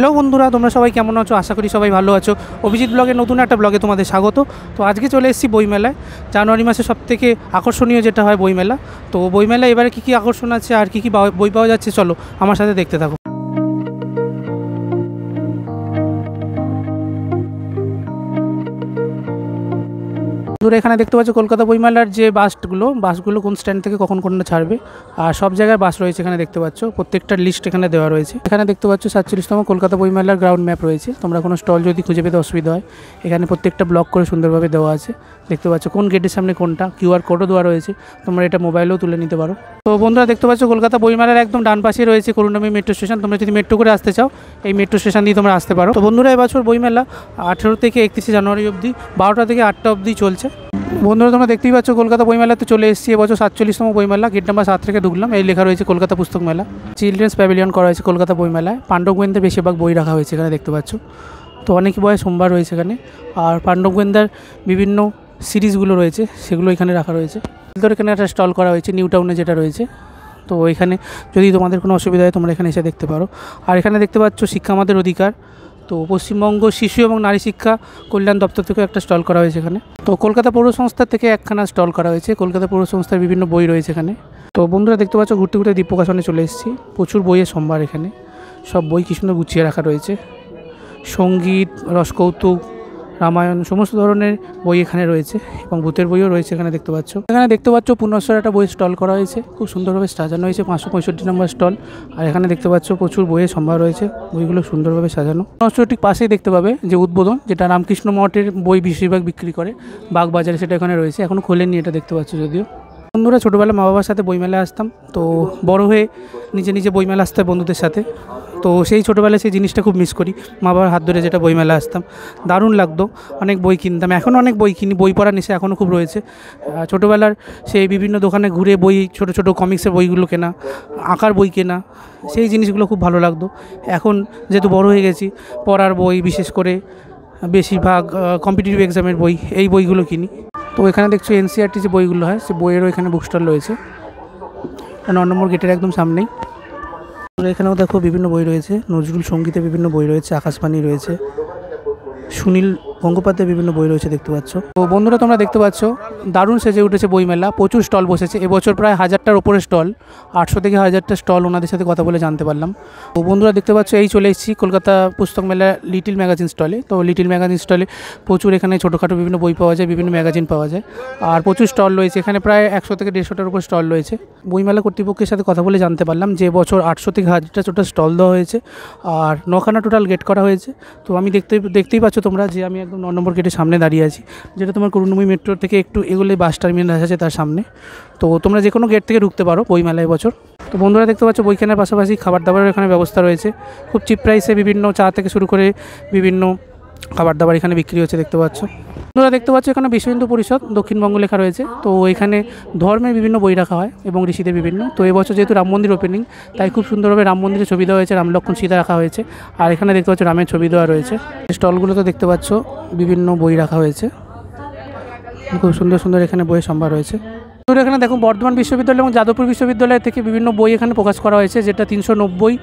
Hello বন্ধুরা, তোমরা সবাই কেমন আছো? আশা করি সবাই ভালো আছো। অভিজিৎ ব্লগের নতুন একটা ব্লগে তোমাদের স্বাগত। তো আজকে চলে এসেছি বইমেলায়। জানুয়ারি মাসে সবথেকে আকর্ষণীয় যেটা হয় বইমেলা। তো বইমেলায় এবারে কী কী আকর্ষণ আছে আর কী কী বই পাওয়া যাচ্ছে, চলো আমার সাথে দেখতে থাকো। বন্ধুরা, এখানে দেখতে পাচ্ছ কলকাতা বইমেলার যে বাসগুলো কোন স্ট্যান্ড থেকে কখন কোনটা ছাড়বে, আর সব জায়গায় বাস রয়েছে। এখানে দেখতে পাচ্ছ প্রত্যেকটার লিস্ট এখানে দেওয়া রয়েছে। এখানে দেখতে পাচ্ছ 47তম কলকাতা বইমেলার গ্রাউন্ড ম্যাপ রয়েছে। তোমরা কোনো স্টল যদি খুঁজে পেতে অসুবিধা হয়, এখানে প্রত্যেকটা ব্লক করে সুন্দরভাবে দেওয়া আছে। দেখতে পাচ্ছ কোন গেটের সামনে কোনটা, কিউআর কোডও দেওয়া রয়েছে। তোমরা এটা মোবাইলেও তুলে নিতে পারো। তো বন্ধুরা, দেখতে পাচ্ছ কলকাতা বইমেলার একদম ডান পাশে রয়েছে করুণাময়ী মেট্রো স্টেশন। তোমরা যদি মেট্রো করে আসতে চাও, এই মেট্রো স্টেশন দিয়ে তোমরা আসতে পারো। তো বন্ধুরা, এবছর বইমেলা 18 থেকে 31 জানুয়ারি অবধি 12টা থেকে 8টা অবধি চলছে। বন্ধুরা, তোমরা দেখতেই পাচ্ছ কলকাতা বইমেলাতে চলে এসেছি। এবছর 47তম বইমেলা, গেট নাম্বার 7 থেকে ঢুকলাম। এই লেখা রয়েছে কলকাতা পুস্তক মেলা। চিলড্রেন্স প্যাভিলিয়ন করা হয়েছে কলকাতা বইমেলায়। পাণ্ডব গোয়েন্দার বেশিরভাগ বই রাখা হয়েছে এখানে দেখতে পাচ্ছ। তো অনেক বই সোমবার রয়েছে এখানে, আর পাণ্ডব গোয়েন্দার বিভিন্ন সিরিজগুলো রয়েছে সেগুলো এখানে রাখা রয়েছে। এখানে একটা স্টল করা হয়েছে নিউ টাউনে যেটা রয়েছে। তো এখানে যদি তোমাদের কোনো অসুবিধা হয় তোমরা এখানে এসে দেখতে পারো। আর এখানে দেখতে পাচ্ছ শিক্ষা আমাদের অধিকার। তো পশ্চিমবঙ্গ শিশু এবং নারী শিক্ষা কল্যাণ দপ্তর থেকে একটা স্টল করা হয়েছে এখানে। তো কলকাতা পৌর সংস্থার থেকে একখানা স্টল করা হয়েছে। কলকাতা পৌর সংস্থার বিভিন্ন বই রয়েছে এখানে। তো বন্ধুরা, দেখতে পাচ্ছ ঘুরতে ঘুরতে দ্বীপ প্রকাশনে চলে এসেছি। প্রচুর বইয়ের সম্ভার এখানে, সব বই কি সুন্দর গুছিয়ে রাখা রয়েছে। সঙ্গীত, রসকৌতুক, রামায়ণ সমস্ত ধরনের বই এখানে রয়েছে, এবং ভূতের বইও রয়েছে এখানে দেখতে পাচ্ছ। এখানে দেখতে পাচ্ছ পুনঃস্বর একটা বই স্টল করা হয়েছে, খুব সুন্দরভাবে সাজানো হয়েছে। 565 নম্বর স্টল। আর এখানে দেখতে পাচ্ছ প্রচুর বইয়ের সম্ভার রয়েছে, বইগুলো সুন্দরভাবে সাজানো। পুনঃস্বর ঠিক পাশেই দেখতে পাবে যে উদ্বোধন, যেটা রামকৃষ্ণ মঠের বই বেশিরভাগ বিক্রি করে বাগবাজারে, সেটা এখানে রয়েছে। এখনও খোলেননি, এটা দেখতে পাচ্ছ যদিও। বন্ধুরা, ছোটোবেলা মা বাবার সাথে বইমেলায় আসতাম। তো বড় হয়ে নিজে নিজে বইমেলা আসতে বন্ধুদের সাথে। তো সেই ছোটোবেলায় সেই জিনিসটা খুব মিস করি। মা বাবার হাত ধরে যেটা বইমেলা আসতাম, দারুণ লাগতো। অনেক বই কিনতাম, এখনও অনেক বই কিনি। বই পড়ার নেশা এখনও খুব রয়েছে। ছোটোবেলার সেই বিভিন্ন দোকানে ঘুরে বই, ছোটো ছোটো কমিক্সের বইগুলো কেনা, আঁকার বই কেনা, সেই জিনিসগুলো খুব ভালো লাগতো। এখন যেহেতু বড় হয়ে গেছি, পড়ার বই বিশেষ করে বেশিরভাগ কম্পিটিটিভ এক্সামের বই, এই বইগুলো কিনি। তো এখানে দেখছো এনসিইআরটি যে বইগুলো হয়, সে বইয়েরও এখানে বুক স্টল রয়েছে 9 নম্বর গেটের একদম সামনেই। এখানেও দেখো বিভিন্ন বই রয়েছে। নজরুল সঙ্গীতের বিভিন্ন বই রয়েছে, আকাশবাণী রয়েছে, সুনীল গঙ্গোপাধ্যায়ের বিভিন্ন বই রয়েছে দেখতে পাচ্ছ। তো বন্ধুরা, তোমরা দেখতে পাচ্ছ দারুণ সেজে উঠেছে বইমেলা। প্রচুর স্টল বসেছে এবছর, প্রায় 1000টার ওপরে স্টল, 800 থেকে 1000টা স্টল। ওনাদের সাথে কথা বলে জানতে পারলাম। তো বন্ধুরা, দেখতে পাচ্ছ এই চলে এসেছি কলকাতা পুস্তক মেলা লিটিল ম্যাগাজিন স্টলে। তো লিটিল ম্যাগাজিন স্টলে প্রচুর এখানে ছোটোখাটো বিভিন্ন বই পাওয়া যায়, বিভিন্ন ম্যাগাজিন পাওয়া যায়, আর প্রচুর স্টল রয়েছে এখানে। প্রায় 100 থেকে 150টার উপর স্টল রয়েছে। বইমেলা কর্তৃপক্ষের সাথে কথা বলে জানতে পারলাম যে বছর 800 থেকে 1000টা টোটাল স্টল দেওয়া হয়েছে, আর 9খানা টোটাল গেট করা হয়েছে। তো আমি দেখতেই পাচ্ছ তোমরা যে আমি একদম 9 নম্বর গেটের সামনে দাঁড়িয়ে আছি, যেটা তোমার করুণাময়ী মেট্রোর থেকে একটু এগোলে বাস টার্মিনাল আছে তার সামনে। তো তোমরা যে কোনো গেট থেকে ঢুকতে পারো বইমেলায় এবছর। তো বন্ধুরা, দেখতে পাচ্ছ বই কেনার পাশাপাশি খাবার দাবারের এখানে ব্যবস্থা রয়েছে। খুব চিপ প্রাইসে বিভিন্ন চা থেকে শুরু করে বিভিন্ন খাবার দাবার এখানে বিক্রি হচ্ছে দেখতে পাচ্ছ। বন্ধুরা, দেখতে পাচ্ছ এখানে বিশ্ব হিন্দু পরিষদ দক্ষিণবঙ্গ লেখা রয়েছে। তো এখানে ধর্মের বিভিন্ন বই রাখা হয় এবং ঋষিদের বিভিন্ন। তো এবছর যেহেতু রাম মন্দির ওপেনিং, তাই খুব সুন্দরভাবে রাম মন্দিরের ছবি দেওয়া হয়েছে, রাম লক্ষ্মণ সীতা রাখা হয়েছে। আর এখানে দেখতে পাচ্ছ রামের ছবি দেওয়া রয়েছে। স্টলগুলোতে দেখতে পাচ্ছ বিভিন্ন বই রাখা হয়েছে, খুব সুন্দর সুন্দর এখানে বইয়ের সম্ভার রয়েছে। তো এখানে দেখো বর্ধমান বিশ্ববিদ্যালয় এবং যাদবপুর বিশ্ববিদ্যালয় থেকে বিভিন্ন বই এখানে প্রকাশ করা হয়েছে, যেটা 390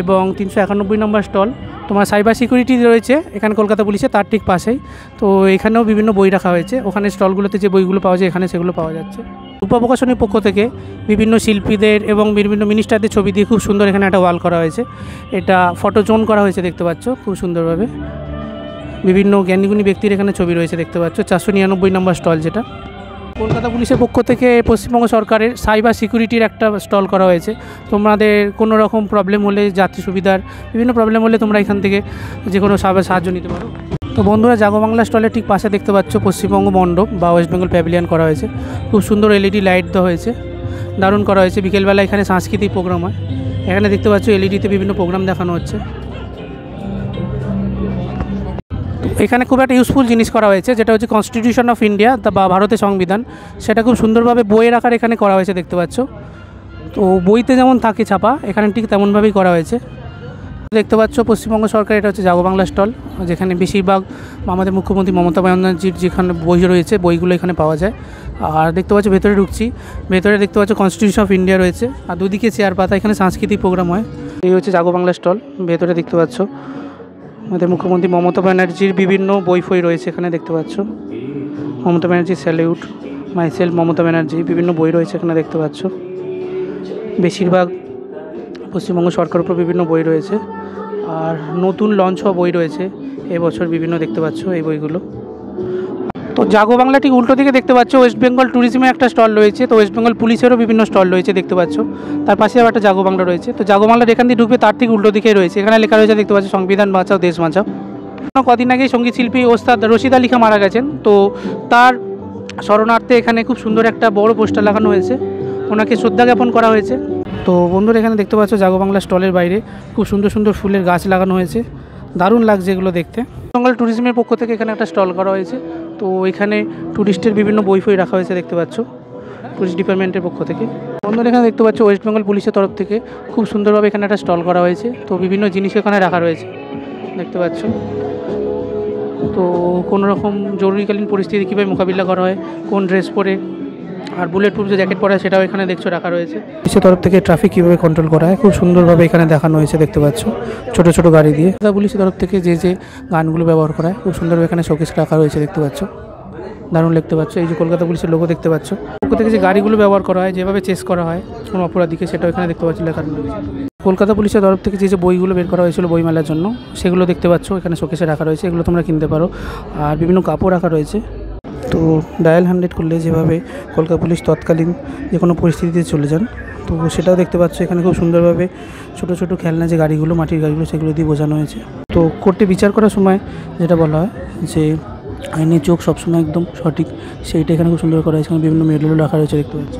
এবং 391 নম্বর স্টল। তোমার সাইবার সিকিউরিটি রয়েছে এখানে কলকাতা পুলিশে, তার ঠিক পাশেই। তো এখানেও বিভিন্ন বই রাখা হয়েছে। ওখানে স্টলগুলোতে যে বইগুলো পাওয়া যায় এখানে সেগুলো পাওয়া যাচ্ছে। রূপা প্রকাশনের পক্ষ থেকে বিভিন্ন শিল্পীদের এবং বিভিন্ন মিনিস্টারদের ছবি দিয়ে খুব সুন্দর এখানে একটা ওয়াল করা হয়েছে। এটা ফটো জোন করা হয়েছে দেখতে পাচ্ছ খুব সুন্দরভাবে। বিভিন্ন জ্ঞানীগুণী ব্যক্তির এখানে ছবি রয়েছে দেখতে পাচ্ছ। 499 নম্বর স্টল যেটা। কলকাতা পুলিশের পক্ষ থেকে পশ্চিমবঙ্গ সরকারের সাইবার সিকিউরিটির একটা স্টল করা হয়েছে। তোমাদের কোনো রকম প্রবলেম হলে, যাত্রী সুবিধার বিভিন্ন প্রবলেম হলে তোমরা এখান থেকে যে কোনো সাহায্য নিতে পারো। তো বন্ধুরা, জাগো বাংলা স্টলের ঠিক পাশে দেখতে পাচ্ছ পশ্চিমবঙ্গ মণ্ডপ বা ওয়েস্ট বেঙ্গল প্যাভিলিয়ন করা হয়েছে। খুব সুন্দর এলইডি লাইট দেওয়া হয়েছে, দারুণ করা হয়েছে। বিকেলবেলা এখানে সাংস্কৃতিক প্রোগ্রাম হয়। এখানে দেখতে পাচ্ছ এলইডিতে বিভিন্ন প্রোগ্রাম দেখানো হচ্ছে। এখানে খুব একটা ইউজফুল জিনিস করা হয়েছে, যেটা হচ্ছে কনস্টিটিউশন অফ ইন্ডিয়া বা ভারতের সংবিধান। সেটা খুব সুন্দরভাবে বইয়ের আকারে এখানে করা হয়েছে দেখতে পাচ্ছ। তো বইতে যেমন থাকে ছাপা, এখানে ঠিক তেমনভাবেই করা হয়েছে দেখতে পাচ্ছ। পশ্চিমবঙ্গ সরকার, এটা হচ্ছে জাগো বাংলা স্টল, যেখানে বেশিরভাগ আমাদের মুখ্যমন্ত্রী মমতা বন্দ্যোপাধ্যায়ের যেখানে বই রয়েছে বইগুলো এখানে পাওয়া যায়। আর দেখতে পাচ্ছ ভেতরে ঢুকছি, ভেতরে দেখতে পাচ্ছ কনস্টিটিউশন অফ ইন্ডিয়া রয়েছে, আর দুদিকে চেয়ার পাতা, এখানে সাংস্কৃতিক প্রোগ্রাম হয়। এই হচ্ছে জাগো বাংলা স্টল, ভেতরে দেখতে পাচ্ছ আমাদের মুখ্যমন্ত্রী মমতা ব্যানার্জির বিভিন্ন বই ফই রয়েছে এখানে দেখতে পাচ্ছ। মমতা ব্যানার্জি স্যালিউট, মাইসেলফ মমতা ব্যানার্জি, বিভিন্ন বই রয়েছে এখানে দেখতে পাচ্ছ। বেশিরভাগ পশ্চিমবঙ্গ সরকারের উপর বিভিন্ন বই রয়েছে, আর নতুন লঞ্চ হওয়া বই রয়েছে এবছর বিভিন্ন দেখতে পাচ্ছ এই বইগুলো। তো জাগো বাংলা ঠিক উল্টো দিকে দেখতে পাচ্ছ ওয়েস্ট বেঙ্গল ট্যুরিজমের একটা স্টল রয়েছে, তো ওয়েস্ট বেঙ্গল পুলিশেরও বিভিন্ন স্টল রয়েছে দেখতে পাচ্ছ। তার পাশে আবার একটা জাগো বাংলা রয়েছে। তো জাগো বাংলার এখান দিয়ে ঢুকবে, তার ঠিক উল্টো দিকেই রয়েছে, এখানে লেখা রয়েছে দেখতে পাচ্ছ সংবিধান বাঁচাও দেশ বাঁচাও। কদিন আগে সঙ্গীত শিল্পী ওস্তাদ রশিদ আলী খান মারা গেছেন, তো তার স্মরণার্থে এখানে খুব সুন্দর একটা বড় পোস্টার লাগানো হয়েছে, ওনাকে শ্রদ্ধা জ্ঞাপন করা হয়েছে। তো বন্ধুরা এখানে দেখতে পাচ্ছ জাগো বাংলা স্টলের বাইরে খুব সুন্দর সুন্দর ফুলের গাছ লাগানো হয়েছে, দারুণ লাগছে এগুলো দেখতে। বেঙ্গল ট্যুরিজমের পক্ষ থেকে এখানে একটা স্টল করা হয়েছে, তো এখানে ট্যুরিস্টের বিভিন্ন বই ফই রাখা হয়েছে দেখতে পাচ্ছ ট্যুরিস্ট ডিপার্টমেন্টের পক্ষ থেকে। বন্ধুরা এখানে দেখতে পাচ্ছ ওয়েস্ট বেঙ্গল পুলিশের তরফ থেকে খুব সুন্দরভাবে এখানে একটা স্টল করা হয়েছে, তো বিভিন্ন জিনিস এখানে রাখা রয়েছে দেখতে পাচ্ছ। তো কোনো রকম জরুরিকালীন পরিস্থিতি কীভাবে মোকাবিলা করা হয়, কোন ড্রেস পরে, আর বুলেট প্রুফ যে জ্যাকেট পরা সেটাও এখানে দেখছো রাখা রয়েছে। পুলিশের তরফ থেকে ট্রাফিক কীভাবে কন্ট্রোল করা হয় খুব সুন্দরভাবে এখানে দেখানো হয়েছে দেখতে পাচ্ছ ছোটো ছোটো গাড়ি দিয়ে। পুলিশের তরফ থেকে যে যে গানগুলো ব্যবহার করা হয় খুব সুন্দরভাবে এখানে শোকেস রাখা রয়েছে দেখতে পাচ্ছ, দারুণ দেখতে পাচ্ছ। এই যে কলকাতা পুলিশের লোগো দেখতে পাচ্ছ, পক্ষ থেকে যে গাড়িগুলো ব্যবহার করা হয়, যেভাবে চেস করা হয় কোনো অপরাধীকে, সেটাও এখানে দেখতে পাচ্ছ লেখা রয়েছে। কলকাতা পুলিশের তরফ থেকে যে যে বইগুলো বের করা হয়েছিল বইমেলার জন্য, সেগুলো দেখতে পাচ্ছ এখানে শোকেসে রাখা রয়েছে, এগুলো তোমরা কিনতে পারো। আর বিভিন্ন কাপড় রাখা রয়েছে। তো ডায়াল 100 করলে যেভাবে কলকাতা পুলিশ তৎকালীন যে কোনো পরিস্থিতিতে চলে যান, তো সেটাও দেখতে পাচ্ছ এখানে খুব সুন্দরভাবে ছোটো ছোটো খেলনা যে গাড়িগুলো, মাটির গাড়িগুলো, সেগুলো দিয়ে বোঝানো হয়েছে। তো কোর্টে বিচার করার সময় যেটা বলা হয় যে আইনের চোখ সবসময় একদম সঠিক, সেইটা এখানে খুব সুন্দর করা হয়েছে। এখানে বিভিন্ন মেডেলও রাখা রয়েছে দেখতে পাচ্ছ।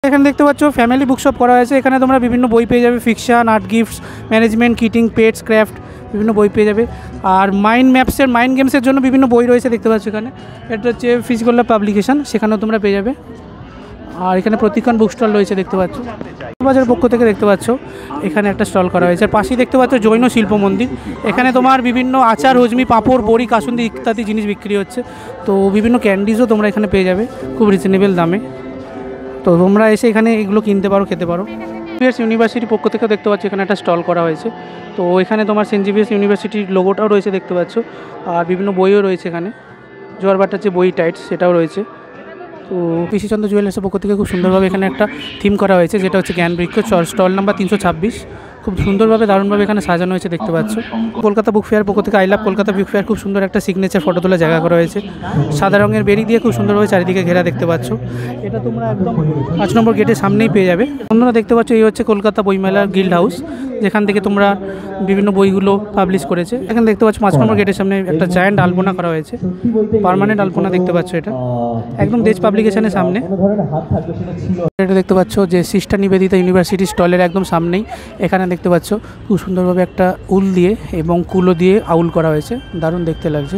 এখানে দেখতে পাচ্ছ ফ্যামিলি বুকশপ করা হয়েছে, এখানে তোমরা বিভিন্ন বই পেয়ে যাবে, fiction, art, gifts, management, kidding, pets, craft, বিভিন্ন বই পেয়ে যাবে। আর মাইন্ড ম্যাপসের, মাইন্ড গেমসের জন্য বিভিন্ন বই রয়েছে দেখতে পাচ্ছ এখানে। এটা হচ্ছে ফিজিক্যাল পাবলিকেশন, সেখানেও তোমরা পেয়ে যাবে। আর এখানে প্রতিক্ষণ বুক স্টল রয়েছে দেখতে পাচ্ছ। বাজারের পক্ষ থেকে দেখতে পাচ্ছ এখানে একটা স্টল করা হয়েছে। আর পাশেই দেখতে পাচ্ছ জৈন শিল্প মন্দির, এখানে তোমার বিভিন্ন আচার, হজমি, পাঁপড়, বড়ি, কাসুন্দি ইত্যাদি জিনিস বিক্রি হচ্ছে। তো বিভিন্ন ক্যান্ডিজও তোমরা এখানে পেয়ে যাবে খুব রিজনেবল দামে। তো তোমরা এসে এখানে এগুলো কিনতে পারো, খেতে পারো। জেভিয়ার্স ইউনিভার্সিটির পক্ষ থেকেও দেখতে পাচ্ছ এখানে একটা স্টল করা হয়েছে। তো এখানে তোমার সেন্ট জেভিয়ার্স ইউনিভার্সিটির লোগোটাও রয়েছে দেখতে পাচ্ছ, আর বিভিন্ন বইও রয়েছে এখানে। জোয়ারবাটার যে বই টাইটস সেটাও রয়েছে। তো পিসিচন্দ্র জুয়েলার্সের পক্ষ থেকে খুব সুন্দরভাবে এখানে একটা থিম করা হয়েছে, যেটা হচ্ছে জ্ঞানবৃক্ষ, স্টল নাম্বার 326। খুব সুন্দরভাবে দারুণভাবে এখানে সাজানো হয়েছে দেখতে পাচ্ছ। কলকাতা বুক ফেয়ার পক্ষ থেকে I love Kolkata book fair, খুব সুন্দর একটা সিগনেচার ফটো তোলার জায়গা করা হয়েছে। সাদা রঙের বেরি দিয়ে খুব সুন্দরভাবে চারিদিকে ঘেরা দেখতে পাচ্ছ। এটা তোমরা একদম 5 নম্বর গেটের সামনেই পেয়ে যাবে। বন্ধুরা দেখতে পাচ্ছ এই হচ্ছে কলকাতা বইমেলার গিল্ড হাউস, যেখান থেকে তোমরা বিভিন্ন বইগুলো পাবলিশ করেছে। এখানে দেখতে পাচ্ছ 5 নম্বর গেটের সামনে একটা জায়ান্ট আলপনা করা হয়েছে, পার্মানেন্ট আলপনা দেখতে পাচ্ছ। এটা একদম দেশ পাবলিকেশনের সামনে। এটা দেখতে পাচ্ছ যে সিস্টার নিবেদিতা ইউনিভার্সিটি স্টলের একদম সামনেই। এখানে দেখতে পাচ্ছ খুব সুন্দরভাবে একটা উল দিয়ে এবং কুলো দিয়ে আউল করা হয়েছে, দারুণ দেখতে লাগছে।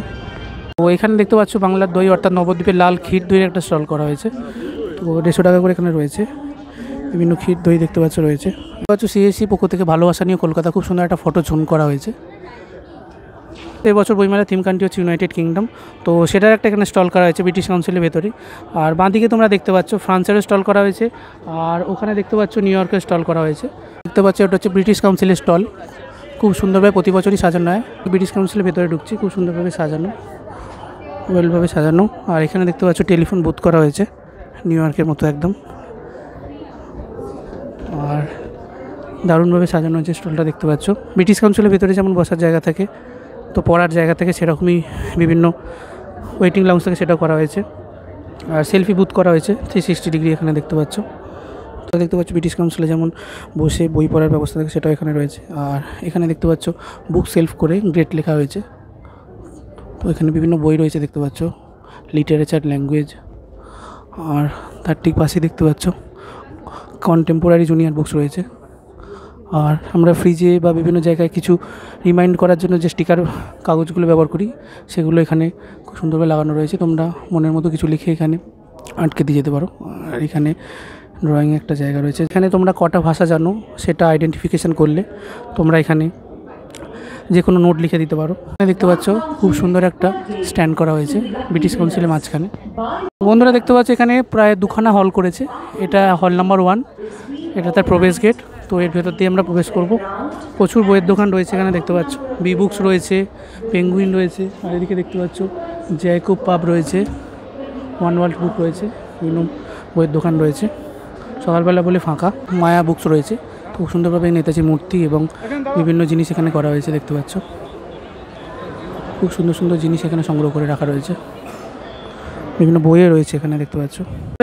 তো এখানে দেখতে পাচ্ছ বাংলার দই অর্থাৎ নবদ্বীপের লাল ক্ষীর দইয়ের একটা স্টল করা হয়েছে। তো 150 টাকা করে এখানে রয়েছে, বিভিন্ন ক্ষীর দই দেখতে পাচ্ছ রয়েছে। দেখতে পাচ্ছ সিএসসি পক্ষ থেকে ভালোবাসা নিয়ে কলকাতা, খুব সুন্দর একটা ফটো ঝুম করা হয়েছে। এবছর বইমেলার থিম কান্ট্রি হচ্ছে ইউনাইটেড কিংডম, তো সেটার একটা এখানে স্টল করা হয়েছে ব্রিটিশ কাউন্সিলের ভেতরে। আর বাঁদিকে তোমরা দেখতে পাচ্ছ ফ্রান্সেরও স্টল করা হয়েছে, আর ওখানে দেখতে পাচ্ছ নিউ ইয়র্কের স্টল করা হয়েছে। দেখতে পাচ্ছ এটা হচ্ছে ব্রিটিশ কাউন্সিলের স্টল, খুব সুন্দরভাবে প্রতি বছরই সাজানো হয়। ব্রিটিশ কাউন্সিলের ভেতরে ঢুকছি, খুব সুন্দরভাবে সাজানো, ওয়েলভাবে সাজানো। আর এখানে দেখতে পাচ্ছ টেলিফোন বুথ করা হয়েছে নিউ ইয়র্কের মতো একদম, আর দারুণভাবে সাজানো হয়েছে স্টলটা দেখতে পাচ্ছ। ব্রিটিশ কাউন্সিলের ভেতরে যেমন বসার জায়গা থাকে, তো পড়ার জায়গা থেকে সেরকমই বিভিন্ন ওয়েটিং লাউঞ্জ থেকে সেটাও করা হয়েছে। আর সেলফি বুথ করা হয়েছে 360 ডিগ্রি এখানে দেখতে পাচ্ছ। তো দেখতে পাচ্ছ ব্রিটিশ কাউন্সিলে যেমন বসে বই পড়ার ব্যবস্থা থাকে সেটাও এখানে রয়েছে। আর এখানে দেখতে পাচ্ছ বুক সেলফ করে গ্রেড লেখা হয়েছে। তো এখানে বিভিন্ন বই রয়েছে দেখতে পাচ্ছ, লিটারেচার, ল্যাঙ্গুয়েজ। আর তার ঠিক পাশে দেখতে পাচ্ছ কন্টেম্পোরারি জুনিয়র বুকস রয়েছে। আর আমরা ফ্রিজে বা বিভিন্ন জায়গায় কিছু রিমাইন্ড করার জন্য যে স্টিকার কাগজগুলো ব্যবহার করি, সেগুলো এখানে খুব সুন্দরভাবে লাগানো রয়েছে। তোমরা মনের মতো কিছু লিখে এখানে আটকে দিয়ে যেতে পারো। আর এখানে ড্রয়িং একটা জায়গা রয়েছে, এখানে তোমরা কটা ভাষা জানো সেটা আইডেন্টিফিকেশান করলে তোমরা এখানে যে কোনো নোট লিখে দিতে পারো। এখানে দেখতে পাচ্ছ খুব সুন্দর একটা স্ট্যান্ড করা হয়েছে ব্রিটিশ কাউন্সিলের মাঝখানে। বন্ধুরা দেখতে পাচ্ছ এখানে প্রায় 2খানা হল করেছে। এটা হল নাম্বার 1, এটা তার প্রবেশ গেট। তো এর ভেতর দিয়ে আমরা প্রবেশ করব। প্রচুর বইয়ের দোকান রয়েছে এখানে দেখতে পাচ্ছ, বি বুকস রয়েছে, পেঙ্গুইন রয়েছে, আর এদিকে দেখতে পাচ্ছ জ্যাকব পাব রয়েছে, ওয়ান ওয়ার্ল্ড বুক রয়েছে, বিভিন্ন বইয়ের দোকান রয়েছে। সকালবেলা বলে ফাঁকা। মায়া বুকস রয়েছে, খুব সুন্দরভাবে নেতাজির মূর্তি এবং বিভিন্ন জিনিস এখানে করা হয়েছে দেখতে পাচ্ছ। খুব সুন্দর সুন্দর জিনিস এখানে সংগ্রহ করে রাখা রয়েছে, বিভিন্ন বইয়ে রয়েছে এখানে দেখতে পাচ্ছ।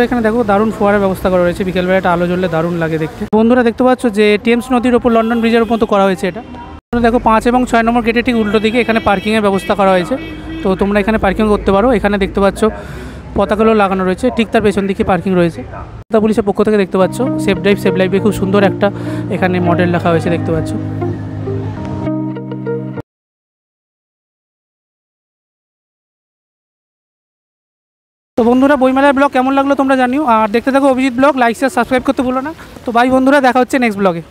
এখানে দেখো দারুণ ফোয়ারার ব্যবস্থা করা রয়েছে, বিকেলবেলা একটা আলো জ্বললে দারুণ লাগে দেখতে। বন্ধুরা দেখতে পাচ্ছ যে টেমস নদীর ওপর লন্ডন ব্রিজের মতো করা হয়েছে এটা। দেখো 5 এবং 6 নম্বর গেটের ঠিক উল্টো দিকে এখানে পার্কিংয়ের ব্যবস্থা করা হয়েছে, তো তোমরা এখানে পার্কিং করতে পারো। এখানে দেখতে পাচ্ছ পতাকাগুলো লাগানো রয়েছে, ঠিক তার পেছন দিকে পার্কিং রয়েছে। কলকাতা পুলিশের পক্ষ থেকে দেখতে পাচ্ছ সেফ ড্রাইভ সেভ লাইফে খুব সুন্দর একটা এখানে মডেল রাখা হয়েছে দেখতে পাচ্ছ। তো বন্ধুরা বইমেলার ব্লগ কেমন লাগলো তোমরা জানিও, আর দেখতে থাকো Abhijit blog, like share subscribe করতে ভুলো না। তো বাই বন্ধুরা, দেখা হচ্ছে নেক্সট ব্লগে।